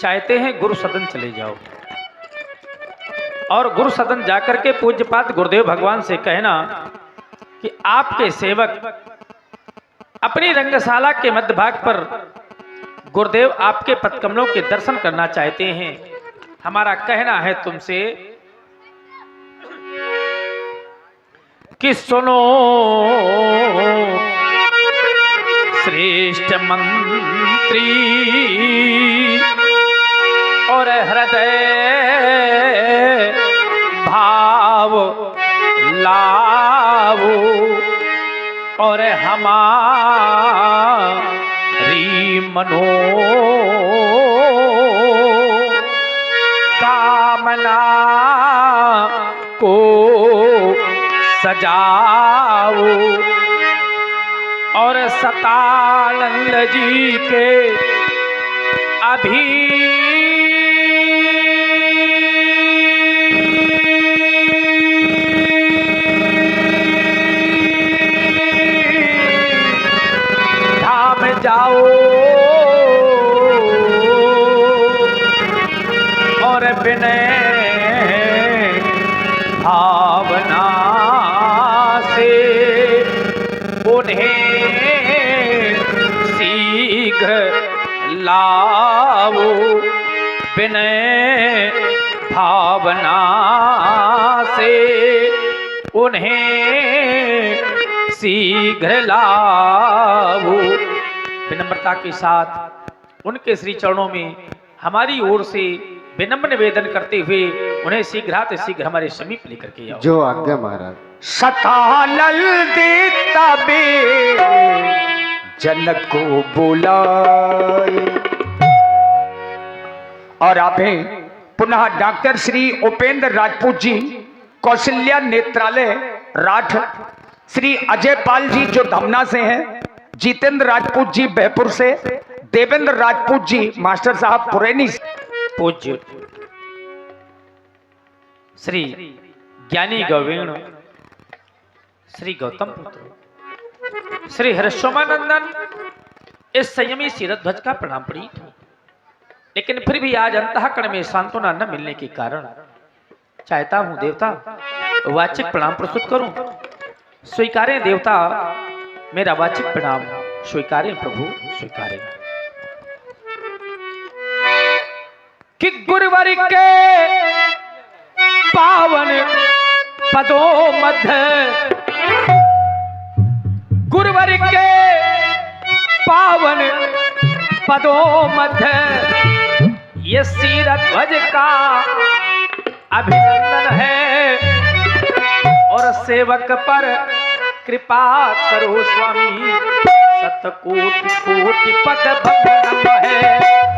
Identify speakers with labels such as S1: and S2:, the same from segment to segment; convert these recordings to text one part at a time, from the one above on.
S1: चाहते हैं गुरु सदन चले जाओ और गुरु सदन जाकर के पूज्यपाद गुरुदेव भगवान से कहना कि आपके सेवक अपनी रंगशाला के मध्य भाग पर गुरुदेव आपके पदकमलों के दर्शन करना चाहते हैं। हमारा कहना है तुमसे कि सुनो श्रेष्ठ मंत्री और हृदय भाव लाओ और हमारी मनो कामना को सजाओ और सतानंद जी के अभी धाम जाओ और विनय भावना से उन्हें शीघ्र लाओ, विनय भावना से उन्हें शीघ्र लाओ। विनम्रता के साथ उनके श्री चरणों में हमारी ओर से विनम्र निवेदन करते हुए उन्हें शीघ्र शीघ्र हमारे समीप लेकर के आओ।
S2: जो आज्ञा महाराज।
S3: सतानल देता बे जनक को बुलाए। और आप हैं पुनः डॉक्टर श्री उपेंद्र राजपूत जी, कौशल्या नेत्रालय राठ, श्री अजय पाल जी जो धमना से हैं, जितेंद्र राजपूत जी बहपुर से, देवेंद्र राजपूत जी मास्टर साहब पुरैनी से,
S1: पूज्य श्री ज्ञानी गौवेण श्री गौतम पुत्र श्री हर्षोमानंदन इस संयमी सिरध्वज का प्रणाम प्रीत हूं। लेकिन फिर भी आज अंतःकरण में सांत्वना न मिलने के कारण चाहता हूं देवता वाचिक प्रणाम प्रस्तुत करूं। स्वीकारें देवता मेरा वाचिक प्रणाम, स्वीकारें प्रभु स्वीकारें। कि गुरुवर के पावन पदों मध्य, गुरुवर के पावन पदों मध्य ये सिरध्वज का अभिनंदन है और सेवक पर कृपा करो स्वामी, सतकोटि कोटि पद भंगनम है।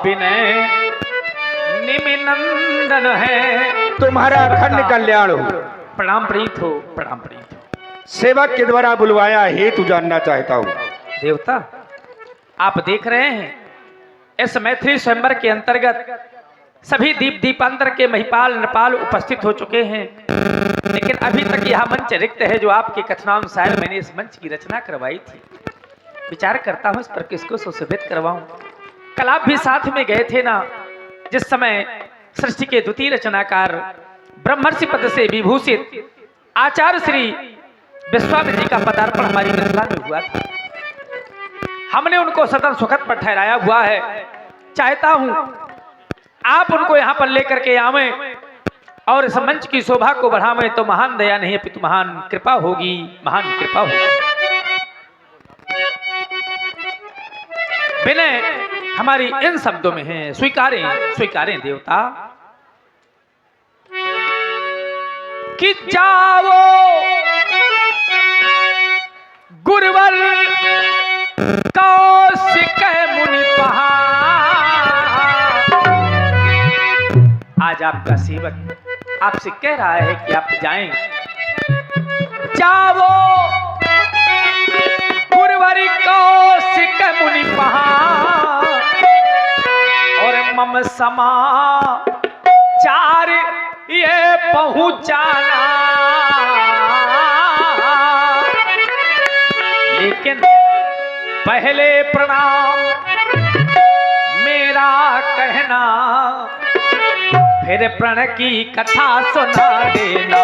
S1: विनय निमिनंदन है,
S3: तुम्हारा अखंड कल्याण हो।
S1: प्रणाम प्रीत हो, प्रणाम प्रीत हो।
S3: सेवक के द्वारा बुलवाया हेतु जानना चाहता हूँ।
S1: देवता आप देख रहे हैं इस मैथिली स्वयंवर के अंतर्गत सभी दीप दीपांतर के महिपाल नृपाल उपस्थित हो चुके हैं, लेकिन अभी तक यह मंच रिक्त है जो आपके कथनानुसार मैंने इस मंच की रचना करवाई थी। विचार करता हूं इस पर किसको सुशोभित करवाऊं। कल आप भी साथ में गए थे ना, जिस समय सृष्टि के द्वितीय रचनाकार ब्रह्मर्षि पद से विभूषित आचार्य श्री विश्वामित्र जी का पदार्पण हमारी मिथिला में हुआ था। हमने उनको सदन सुखद पर ठहराया हुआ है। चाहता हूं आप उनको यहां पर लेकर के आवें और इस मंच की शोभा को बढ़ावे तो महान दया नहीं अपितु महान कृपा होगी, महान कृपा होगी। विनय हमारी इन शब्दों में है, स्वीकारें स्वीकारें देवता कि जाओ गुरुवर कौशिक मुनि पहाड़। आज आपका सेवक आपसे कह रहा है कि आप जाएं, जाओ गुरुवर कौशिक मुनि पहाड़ और मम समाचार ये पहुंचाना। लेकिन पहले प्रणाम मेरा कहना, फिर प्रण की कथा सुना देना।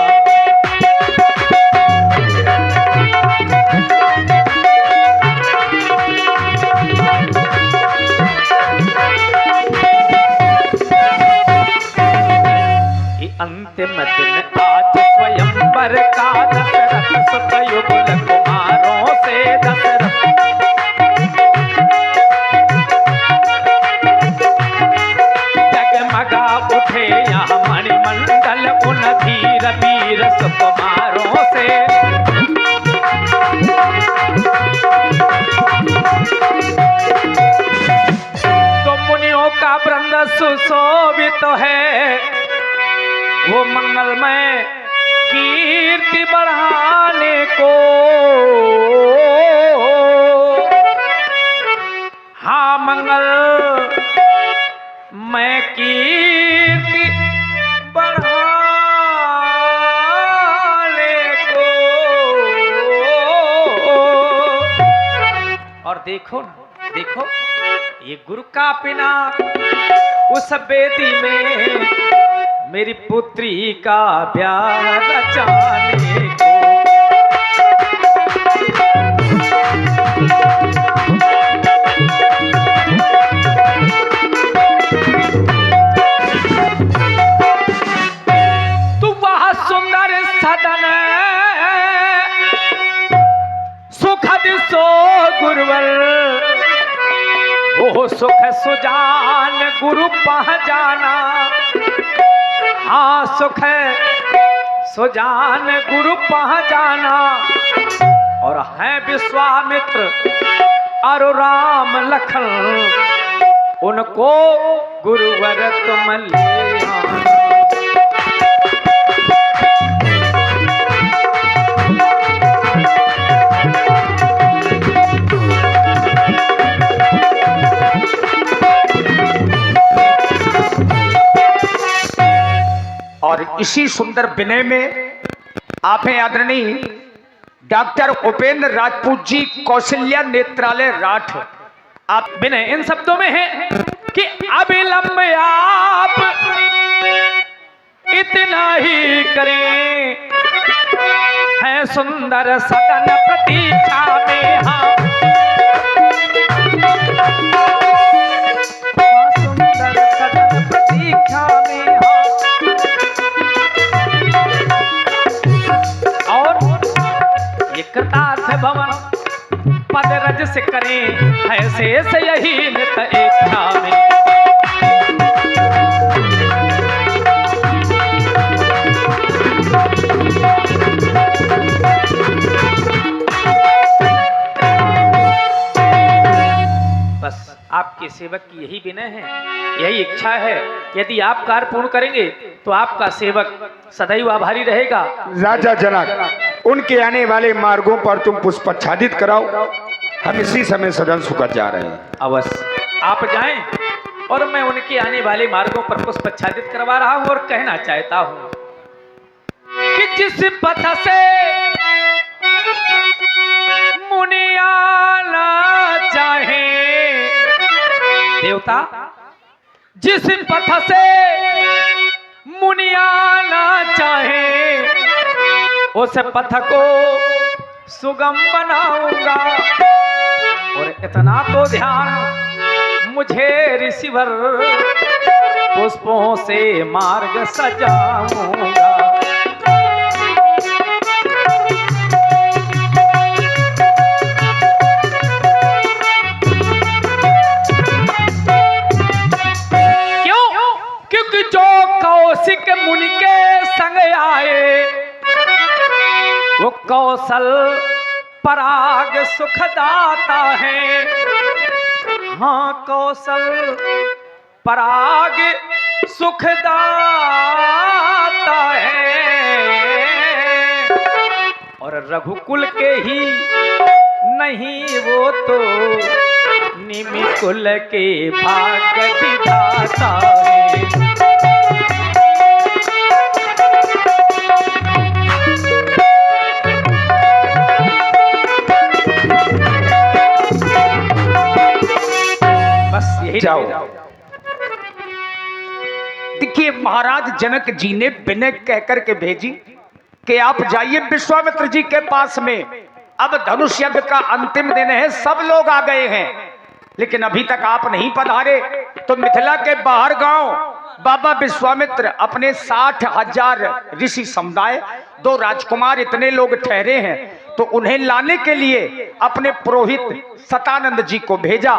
S1: अंतिम दिन आज स्वयंवर का दशरथ सुत युगल कुमारों से दशरथ। जगमगा उठे यहाँ मणिमंडल उन धीर वीर सुकुमारों से। तो मुनियों का वृंद सुशोभित है, वो मंगलमय कीर्ति बढ़ाने को। हाँ मंगलमय कीर्ति बढ़ाने को। और देखो ना, देखो ये गुरु का पिना उस बेदी में मेरी पुत्री का ब्याह रचाने को। तू वह सुंदर सदन सुखद सो गुरुवर, वो सुख सुजान गुरु पह जाना। हाँ सुख सुजान गुरु पह जाना। और है विश्वामित्र और राम लखन, उनको गुरुवर तुम ले आना।
S3: और इसी सुंदर विनय में आप हैं आदरणीय डॉक्टर उपेंद्र राजपूत जी, कौशल्या नेत्रालय राठ।
S1: आप विनय इन शब्दों में है कि अविलंब आप इतना ही करें, है सुंदर सदन प्रतीक्षा में। हाँ सुंदर सदन प्रतीक्षा में। कृतार्थ भवन पद रज से करें, ऐसे से यही नित इच्छा में। बस आपके सेवक की यही विनय है, यही इच्छा है। यदि आप कार्य पूर्ण करेंगे तो आपका सेवक सदैव आभारी रहेगा।
S2: राजा जनक, उनके आने वाले मार्गों पर तुम पुष्पाच्छादित कराओ, हम इसी समय सदन सुखद जा रहे हैं।
S1: अवश्य आप जाएं और मैं उनके आने वाले मार्गों पर पुष्पाच्छादित करवा रहा हूं और कहना चाहता हूं कि जिस पथ से मुनि आना चाहे देवता, जिस पथ से मुनि आना चाहे उस पथ को सुगम बनाऊंगा। और इतना तो ध्यान मुझे ऋषिवर पुष्पों से मार्ग सजाऊंगा। क्योंकि जो कौशिक मुनि के संग आए वो कौशल पराग सुखदाता है। हाँ, कौशल पराग सुखदाता है और रघुकुल के ही नहीं वो तो निमिकुल के भाग्य विधाता है। बस यही
S3: जाओ। देखिए, महाराज जनक जी ने विनय कहकर के भेजी कि आप जाइए विश्वामित्र जी के पास में। अब धनुष यज्ञ का अंतिम दिन है, सब लोग आ गए हैं, लेकिन अभी तक आप नहीं पधारे। तो मिथिला के बाहर गांव बाबा विश्वामित्र अपने 60,000 ऋषि समुदाय, 2 राजकुमार, इतने लोग ठहरे हैं, तो उन्हें लाने के लिए अपने पुरोहित सतानंद जी को भेजा।